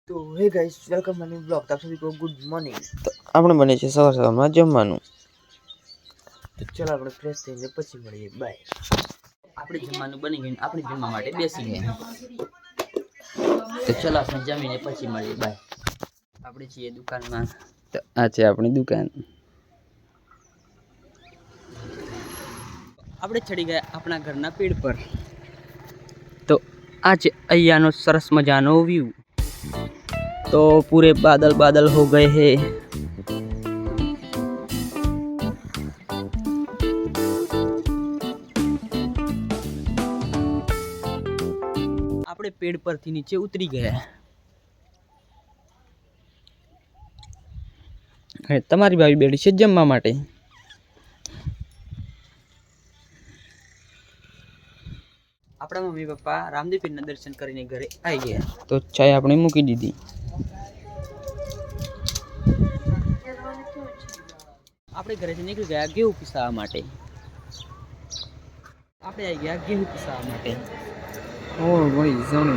तो hey guys welcome मनी blog आप सभी को गुड मॉर्निंग। तो આપણે બને છે સવારમાં જમવાનું। તો ચલો આપણે ફ્રેશ થઈને પછી મળીએ બાય। આપણે જમવાનું બની ગયું આપણે જમવા માટે બેસી ગયા તો ચલો આપણે જમીને પછી મળીએ બાય। આપણે છીએ દુકાનમાં તો આ છે આપણી દુકાન। આપણે ચડી ગયા આપણા ઘરના પેડ પર। તો આ છે અહીંયાનો સરસ મજાનો વ્યૂ। तो पूरे बादल बादल हो गए हैं। આપણે પેડ પરથી નીચે ઉતરી ગયા। તમારી ભાભી બેઠી છે જમવા માટે। આપણા મમ્મી પપ્પા રામદેવ પીરના દર્શન કરીને ઘરે આવી ગયા। તો ચાય આપણે મૂકી દીધી। આપણે ઘરેથી નીકળી ગયા ઘેઉ પીસાવા માટે। આપણે આવી ગયા ઘેઉ પીસાવા માટે। ઓ ભાઈ જાણે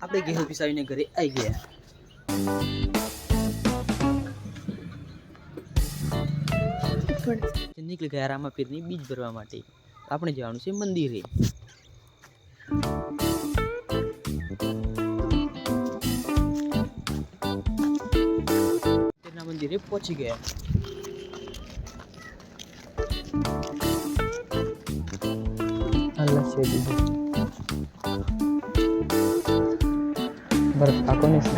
આપણે ઘેઉ પીસાવીને ઘરે આવી ગયા। નીકળી ગયા રામાપીરની બીજ ભરવા માટે। આપણે જવાનું છે મંદિરે। મંદિરે પહોંચી ગયા। અલ્લાહ છે બરફ પાકો ને છે।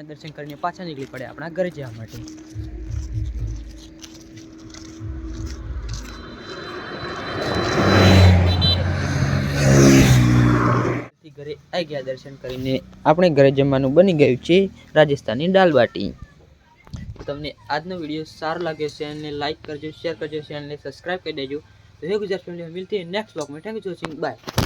દર્શન કરીને પાછા નીકળી પડે આપણા ઘરે જવા માટે। ઘરે આવી ગયા દર્શન કરીને। આપણે ઘરે જમવાનું બની ગયું છે રાજસ્થાની દાલ બાટી। તમને આજનો વિડીયો સારો લાગ્યો છે ચેનલને લાઈક કરજો, શેર કરજો, ચેનલને સબસ્ક્રાઇબ કરી દેજો। તો हे गुजरात फैमिली मिलती है नेक्स्ट व्लॉग में। Thank you for watching bye.